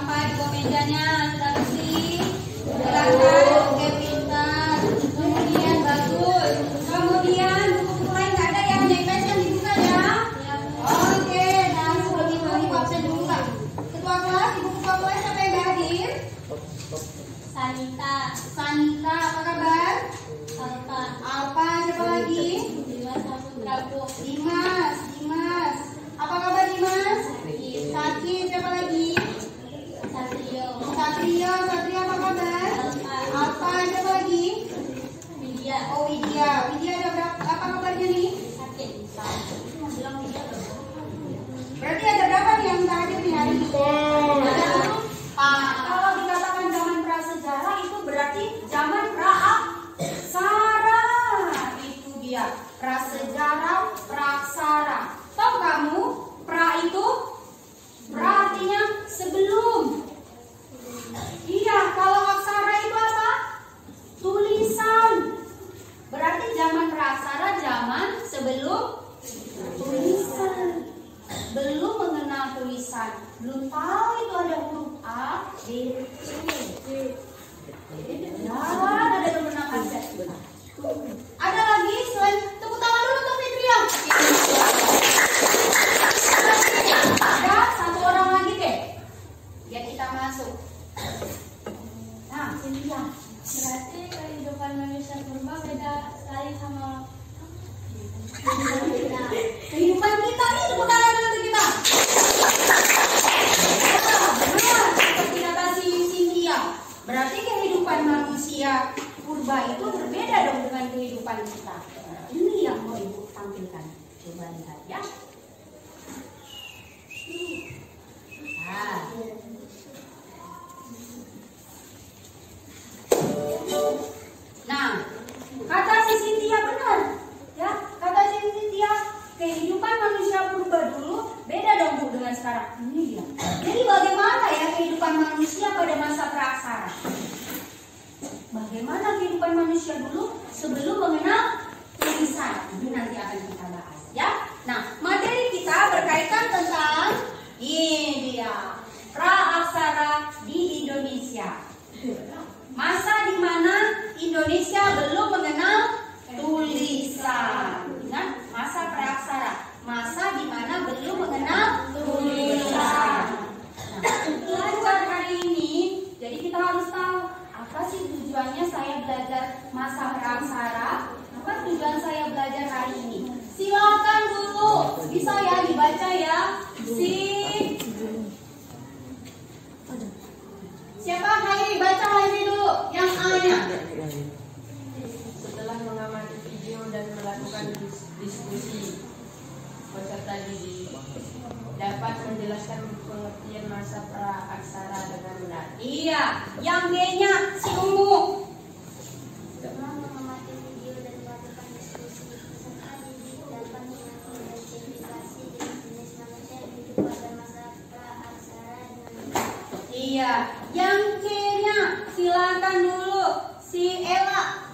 sampai ke mejanya. Sudah bersih? Silakan. Oke, pintar. Kemudian bagus. Kemudian buku-buku lain nggak ada yang yang dibuka ya? Oke. Nah sebelum itu ibu absen dulu nggak? Ketua kelas, ibu ketua kelas siapa yang nggak hadir? Sanita. Sanita, apa kabar? Alfa. Alfa, siapa lagi? Dimas Saputraku. Dimas, Dimas. Apa kabar Dimas? Sakit, siapa lagi? Satrio. Satrio, Satrio apa kabar? Alfa. Alfa, siapa lagi? Widya. Oh Widya, Widya ada berapa? Apa kabarnya nih? Sakit. Bilang Widya berapa? Berarti ada berapa nih yang tak hadir nih hari ini? Ada tujuh. Kalau dikatakan zaman prasejarah itu berarti zaman praaksara. Itu dia prasejarah, praksara. Tahu kamu pra itu? Pra artinya sebelum. Iya, kalau aksara itu apa? Tulisan. Berarti zaman praksara zaman sebelum tulisan. Belum mengenal tulisan, belum tahu itu ada huruf A, B, C. Ya, ada yang pernah baca. Ada lagi selain tepuk tangan dulu untuk Fitria. Ada satu orang lagi deh. Biar kita masuk. Nah, Fitria. Berarti kehidupan manusia purba beda sekali sama Kehidupan kita nih, tepuk tangan dulu untuk kita. Benar, seperti kata si Cynthia. Berarti kehidupan manusia purba itu berbeda dong dengan kehidupan kita. Ini yang mau ibu tampilkan. Coba lihat ya. Nah, kata si Cynthia benar. Ya, kata si Cynthia, kehidupan manusia purba dulu beda dong Bu dengan sekarang. Ini dia. Jadi bagaimana ya kehidupan manusia pada masa praaksara? Bagaimana kehidupan manusia dulu sebelum mengenal tulisan? Ini nanti akan kita bahas ya. Nah, materi kita berkaitan tentang ini dia, praaksara di Indonesia. Masa di mana Indonesia belum mengenal tulisan. Ingat, masa praaksara, masa di mana belum mengenal tulisan. Nah, tujuan hari ini, jadi kita harus tahu apa sih tujuannya saya belajar masa praaksara, apa tujuan saya belajar hari ini. Silakan dulu, bisa ya dibaca ya. Siapa Hairi? Baca Hairi dulu, yang A-nya. Setelah mengamati video dan melakukan diskusi peserta didik dapat menjelaskan pengertian masa praaksara dengan benar. Iya, yang B-nya si Ungu. setelah mengamati video dan melakukan diskusi peserta didik dapat mengidentifikasi jenis manusia yang hidup pada masa praaksara dengan benar. Iya, yang C-nya silakan dulu si Ella.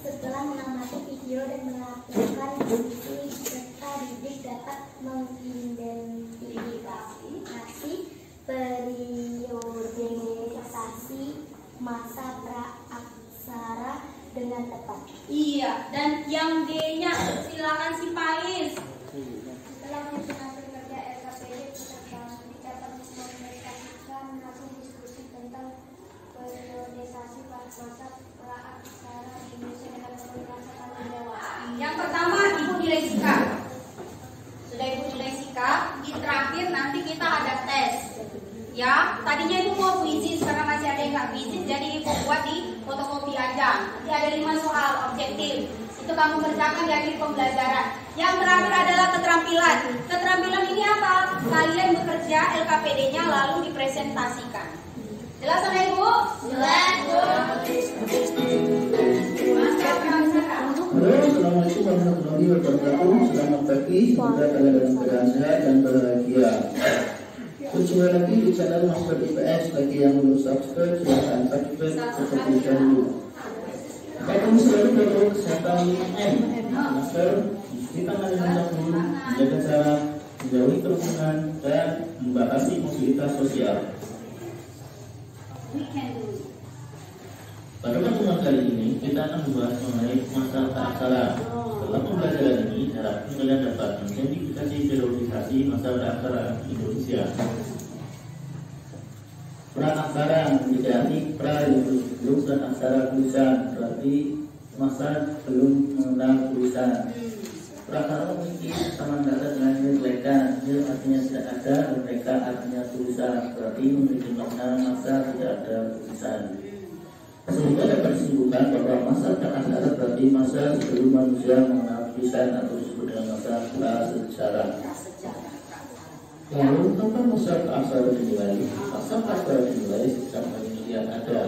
Setelah mengamati video dan melakukan diskusi peserta didik dapat mengidentifikasi periodisasi masa praaksara dengan tepat. Iya, dan yang D-nya silakan si Pais. Setelah menyusun hasil kerja LKPD, peserta didik dapat mengkomunikasikan hasil diskusi tentang periodisasi masa praaksara Indonesia dengan menggunakan jawab. Yang pertama Ibu nilai sikap. Sudah Ibu nilai sikap, di terakhir nanti kita ada tes. Ya, tadinya Ibu mau kuisis karena masih ada yang nggak kuisis, jadi Ibu buat di fotokopi aja. Nanti ada 5 soal objektif. Itu kamu kerjakan di akhir pembelajaran. Yang terakhir adalah keterampilan. Keterampilan ini apa? Kalian bekerja LKPD-nya lalu dipresentasikan. Jelas sama Ibu? Jelas, Bu. Masa praaksara. Halo, assalamualaikum warahmatullahi wabarakatuh. Selamat pagi, semoga kalian dalam keadaan sehat dan bahagia. Berjumpa lagi di channel Master IPS. Bagi yang belum subscribe, silahkan subscribe seperti dahulu. Kamu selalu protokol kesehatan M. Masker, cuci tangan dengan sabun, menjaga jarak, menjauhi kerumunan, dan membatasi mobilitas sosial. We can do it. Pada pertemuan kali ini kita akan membahas mengenai masa praaksara. Dalam pembelajaran ini harap kalian dapat mengidentifikasi periodisasi masa praaksara Indonesia. Praaksara berarti pra belum dan aksara tulisan, berarti masa belum mengenal tulisan. Praaksara memiliki kesamaan kata dengan mereka, artinya tidak ada, mereka artinya tulisan, berarti memiliki makna masa tidak ada tulisan. Sehingga dapat disimpulkan bahwa masa praaksara berarti masa sebelum manusia mengenal tulisan atau disebut dengan masa prasejarah. Lalu kapan masa praaksara dimulai? Masa praaksara dimulai sejak manusia ada.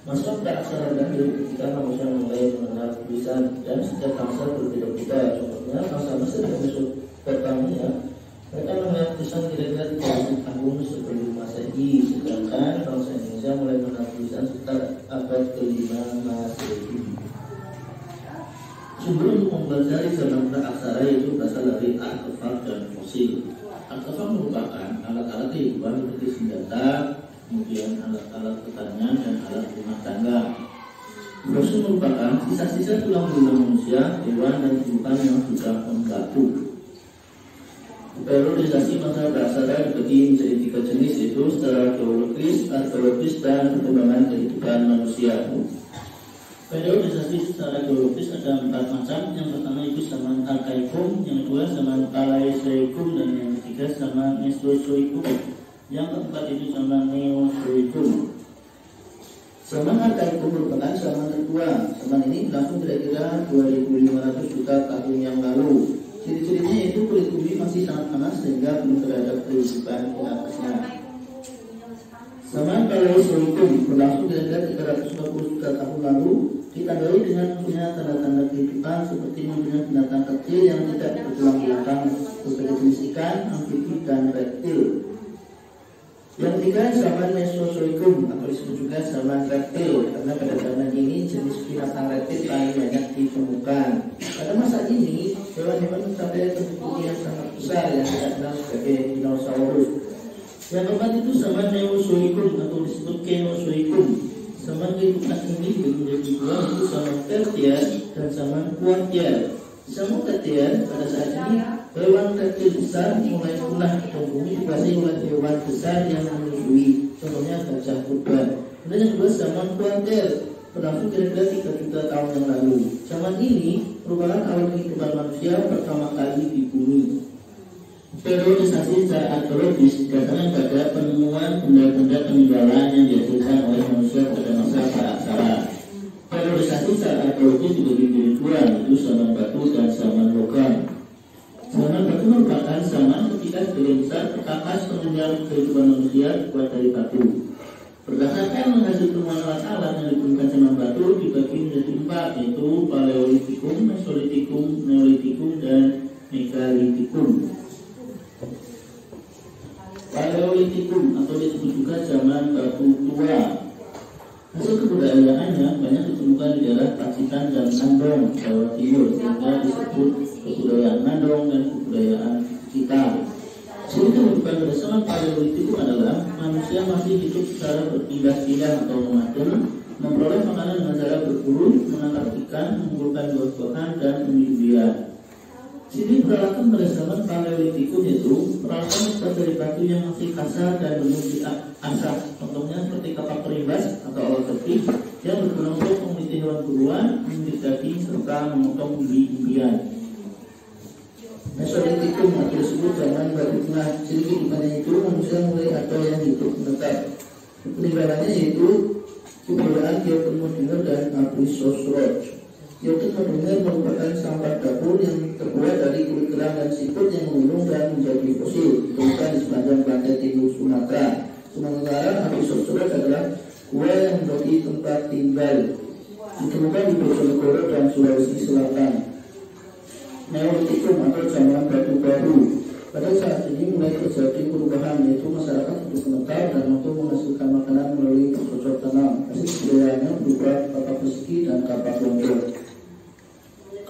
Masa praaksara berakhir ketika manusia mulai mengenal tulisan dan setiap masa berbeda-beda. Contohnya masa Mesir dan Mesopotamia, mereka mengenal tulisan kira-kira 3000 tahun sebelum Masehi, sedangkan bangsa Indonesia mulai mengenal tulisan sekitar abad ke-5 Masehi. Sumber untuk mempelajari zaman praaksara itu berasal dari artefak dan fosil. Artefak merupakan alat-alat kehidupan seperti senjata, kemudian alat-alat pertanian dan alat rumah tangga. Fosil merupakan sisa-sisa tulang belulang manusia, hewan dan tumbuhan yang sudah membatu. Periodisasi masa praaksara dibagi menjadi 3 jenis, yaitu secara geologis, arkeologis, dan perkembangan kehidupan manusia. Periodisasi secara geologis ada 4 macam. Yang pertama itu zaman Arkaikum, yang kedua zaman Paleozoikum, dan yang ketiga zaman Mesozoikum. Yang keempat itu zaman Neozoikum. Zaman Arkaikum merupakan zaman tertua. Zaman ini berlangsung kira-kira 2500 juta tahun yang lalu. Ciri-cirinya yaitu kulit bumi masih sangat panas sehingga belum terhadap kehidupan di atasnya. Zaman Paleozoikum berlangsung kira-kira 350 juta tahun lalu, ditandai dengan munculnya tanda-tanda kehidupan seperti munculnya binatang kecil yang tidak bertulang belakang, berbagai jenis ikan, amfibi, dan reptil. Yang ketiga zaman Mesozoikum atau disebut juga zaman reptil, karena pada zaman ini jenis binatang reptil paling banyak ditemukan. Pada masa ini hewan-hewan mencapai bentuk yang sangat besar yang kita kenal sebagai dinosaurus. Yang keempat itu zaman Neozoikum atau disebut Kenozoikum. Zaman kehidupan ini dibagi menjadi 2, yaitu zaman Tertiar dan zaman Kuartier. Zaman Tertiar pada saat ini hewan reptil besar mulai punah dan bumi dikuasai oleh hewan besar yang menyusui, contohnya gajah purba. Dan yang kedua zaman Kuartier berlangsung kira-kira 3 juta tahun yang lalu. Zaman ini merupakan awal kehidupan manusia pertama kali di bumi. Periodisasi secara arkeologis didasarkan pada penemuan benda-benda peninggalan yang dihasilkan oleh manusia pada masa praaksara. Periodisasi secara arkeologis dibagi menjadi 2, yaitu zaman batu dan zaman logam. Zaman batu merupakan zaman ketika sebagian besar perkakas penunjang kehidupan manusia dibuat dari batu. Berdasarkan hasil temuan alat-alat yang ditemukan zaman batu dibagi menjadi 4, yaitu Paleolitikum, Mesolitikum, Neolitikum, dan Megalitikum. Paleolitikum atau disebut juga zaman batu tua. Hasil kebudayaannya banyak ditemukan di daerah Pacitan dan Nandong, Jawa Timur, sehingga disebut kebudayaan Nandong dan kebudayaan kita. Ciri kehidupan pada zaman Paleolitikum adalah manusia masih hidup secara berpindah-pindah atau nomaden, memperoleh makanan dengan cara berburu, menangkap ikan, mengumpulkan buah-buahan, dan menyembelih. Ciri peralatan pada zaman Paleolitikum yaitu peralatan terbuat dari batu yang masih kasar dan berfungsi asap. Contohnya seperti kapak perimbas atau alat kepik yang berguna untuk memiliki hewan buruan, menggigit daging, serta memotong umbi-umbian. Mesolitikum atau disebut zaman batu tengah. Ciri kehidupannya itu manusia mulai ada yang hidup menetap. Peninggalannya yaitu kebudayaan Geotermodiner dan Abrisosroj. Geotermodiner merupakan sampah dapur yang terbuat dari kulit kerang dan siput yang mengulung dan menjadi fosil, ditemukan di sepanjang pantai timur Sumatera. Sementara Abrisosroj adalah gua yang menjadi tempat tinggal, ditemukan di Bojonegoro dan Sulawesi Selatan. Neolitikum atau zaman batu baru. Pada saat ini mulai terjadi perubahan, yaitu masyarakat hidup menetap dan untuk menghasilkan makanan melalui bercocok tanam. Hasil budayaannya berupa kapak persegi dan kapak lonjong.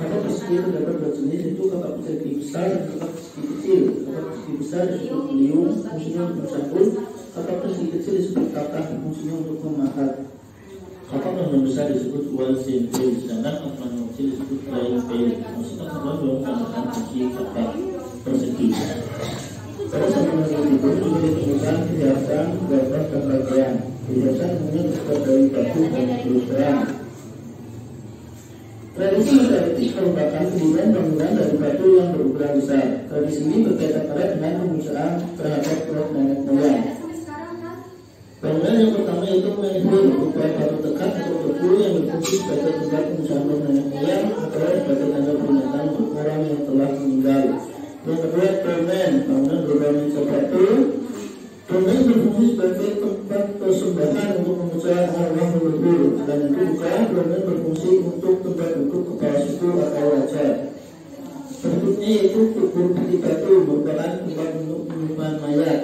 Kapak persegi terdapat 2 jenis, yaitu kapak persegi besar dan kapak persegi kecil. Kapak persegi besar disebut beliung, fungsinya untuk mencangkul. Kapak persegi kecil disebut kakak, fungsinya untuk memahat. Kakak yang besar disebut wal sentil, sedangkan kakak yang kecil disebut lain pel. Maksudnya kakak belum menggunakan fungsi kakak persegi. Pada zaman itu juga ditemukan perhiasan, gambar dan pakaian. Perhiasan umumnya terbuat dari batu dan kulit terang. Tradisi metallitik merupakan hubungan bangunan dari batu yang berukuran besar. Tradisi ini berkaitan erat dengan pengusahaan terhadap roh nenek moyang. Bangunan yang pertama yaitu menhir, berupa batu tekat atau beku yang berfungsi sebagai tempat pengusahaan roh nenek moyang atau sebagai tanda peringatan untuk orang yang telah meninggal. Yang kedua, dolmen, bangunan berbangun batu. Dolmen berfungsi sebagai tempat persembahan untuk pengusahaan arwah leluhur. Dan itu juga dolmen berfungsi untuk tempat duduk kepala suku atau raja. Berikutnya yaitu kubur peti batu, merupakan tempat untuk menyimpan mayat.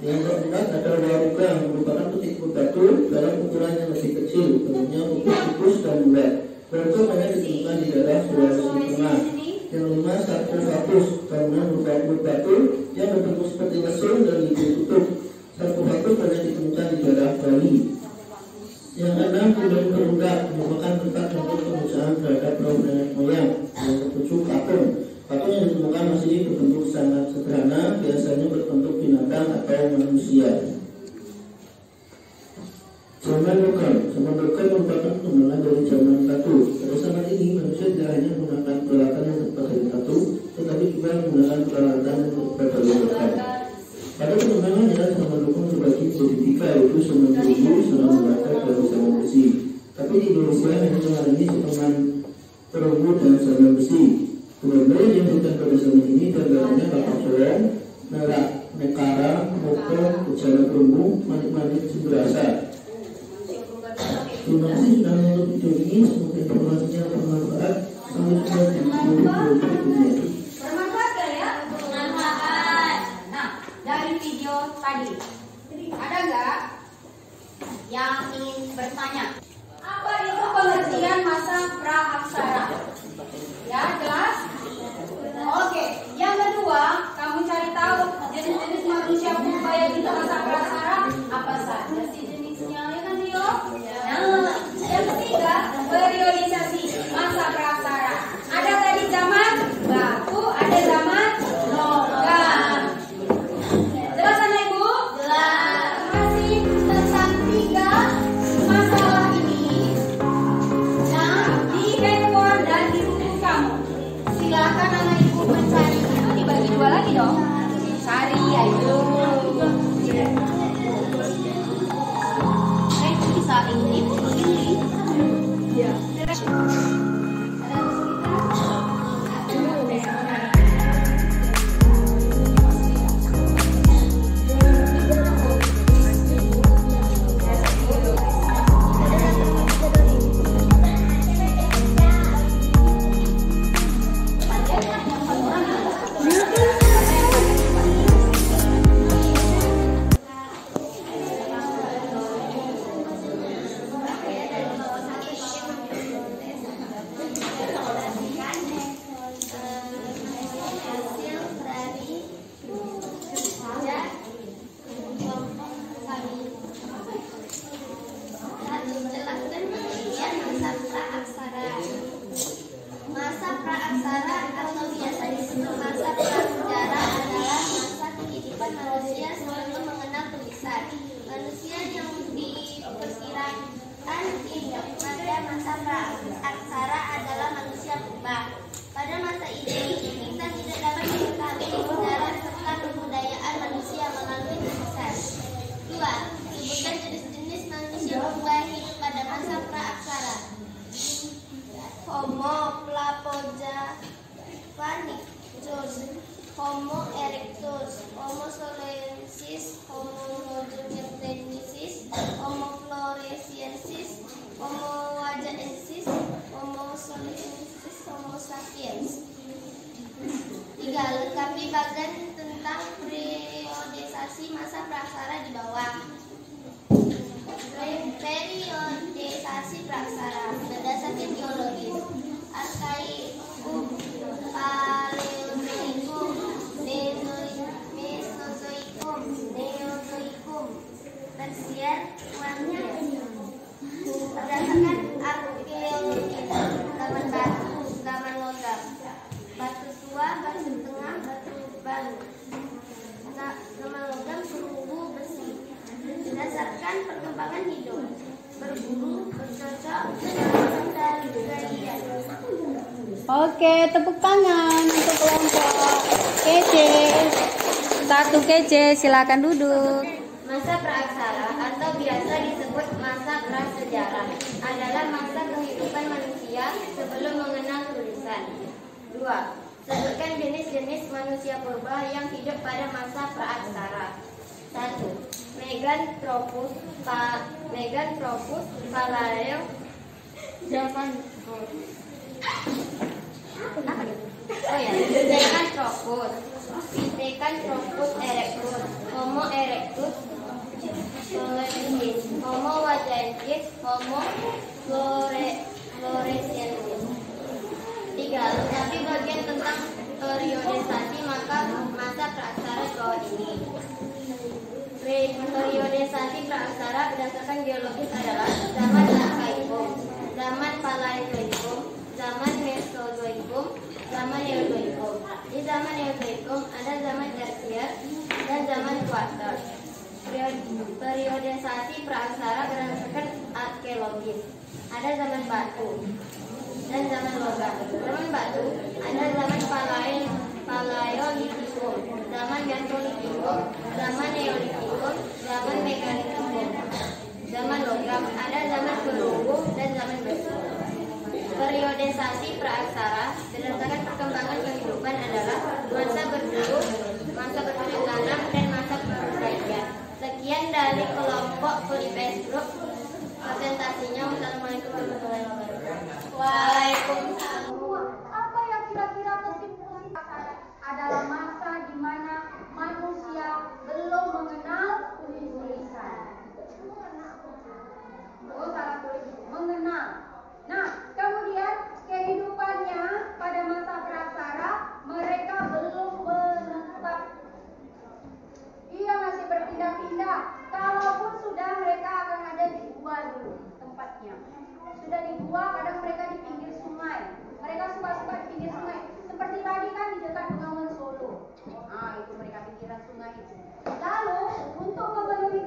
Yang keempat adalah waruga, merupakan peti batu dalam ukuran yang lebih kecil, bentuknya tipis dan bulat. Waruga banyak ditemukan di daerah Sulawesi Tengah. Yang kelima, sarkofagos, bangunan berupa batu yang berbentuk seperti lesung dan ditutup. Sarkofagos banyak ditemukan di daerah Bali. Yang keenam, kuburan perungdak, merupakan tempat untuk pengusahaan terhadap roh nenek moyang. Yang ketujuh, patung. Patung yang ditemukan masih berbentuk sangat sederhana, biasanya berbentuk binatang atau manusia. Zaman logam merupakan pengembangan dari zaman batu. Pada zaman ini manusia tidak hanya menggunakan peralatan yang terbuat dari batu, tetapi juga menggunakan peralatan yang terbuat dari logam. Pada pengembangannya, zaman logam terbagi menjadi tiga, yaitu zaman bambu, zaman bata, dan zaman besi. Tapi di Indonesia hanya mengalami zaman perunggu dan zaman besi. Benar-benar yang dilakukan pada zaman ini diantaranya kapal corong, merak, nekara, moko, gejala perunggu, manik-manik, cemberasa. Terima kasih sudah menonton video ini. Semoga informasinya bermanfaat. Sampai jumpa di video berikutnya. Bermanfaat gak ya? Bermanfaat. Nah, dari video tadi ada nggak yang ingin bertanya? Apa itu pengertian masa pra-aksara? Ya, jelas? Oke. Yang kedua, kamu cari tahu jenis-jenis manusia purba yang di masa pra-aksara apa saja sih jenisnya, ya kan Rio? Nah, yang ketiga, periodisasi masa pra-aksara. Ada tadi zaman batu, ada zaman logam. Jelas kan Ibu? Jelas. Masih tentang tiga masalah ini yang di handphone dan di buku kamu. Silakan anak Ibu mencari. Itu dibagi dua lagi dong. Cari, ayo. Bisa ini. Ya. Homo plapoja vanicus, Homo erectus, Homo solensis, Homo mojomertensis, Homo floresiensis, Homo wajaensis, Homo solensis, Homo sapiens. 3. Lengkapi bagan tentang periodisasi masa praksara di bawah. Periodisasi praksara berdasarkan geologis: Arkaikum, Paleozoikum, Mesozoikum, Neozoikum. perkembangan hidup, berburu, bercocok, dan berkeliaran. Oke, tepuk tangan untuk kelompok Kece. Satu Kece, silakan duduk. Masa praaksara atau biasa disebut masa prasejarah adalah masa kehidupan manusia sebelum mengenal tulisan. 2. Sebutkan jenis-jenis manusia purba yang hidup pada masa praaksara. 1. Meganthropus Paleo Javan. Pithecanthropus erectus, Homo erectus, Homo wagensis, Homo floresiensis. 3. Tapi bagian tentang periodisasi masa praaksara di bawah ini. Periodisasi praaksara berdasarkan geologis adalah zaman Arkaikum, zaman Paleozoikum, zaman Mesozoikum, zaman Neozoikum. Di zaman Neozoikum ada zaman Tersier dan zaman Kuarter. Periodisasi praaksara berdasarkan arkeologis. Ada zaman batu dan zaman logam. Zaman batu ada zaman Paleolitikum, zaman Mesolitikum, zaman Neolitikum, zaman Megalitikum. Zaman logam ada zaman perunggu dan zaman besi. Periodisasi praaksara berdasarkan perkembangan kehidupan adalah masa berburu, masa bercocok tanam, dan masa perkelahian. Sekian dari kelompok Polybase Group. Presentasinya. Wassalamualaikum warahmatullahi wabarakatuh. Waalaikumsalam. Apa yang kira-kira kesimpulan adalah masa di mana manusia belum mengenal tulisan. Oh, salah tulis. Mengenal. Nah, kemudian kehidupannya pada masa praaksara mereka belum menetap. Dia masih berpindah-pindah. Kalaupun sudah, mereka akan ada di gua dulu tempatnya. Sudah di gua, kadang mereka di pinggir sungai. Mereka suka-suka di pinggir sungai. Seperti tadi kan di dekat Bengawan Solo. Nah, itu mereka pinggiran sungai itu. Lalu untuk memenuhi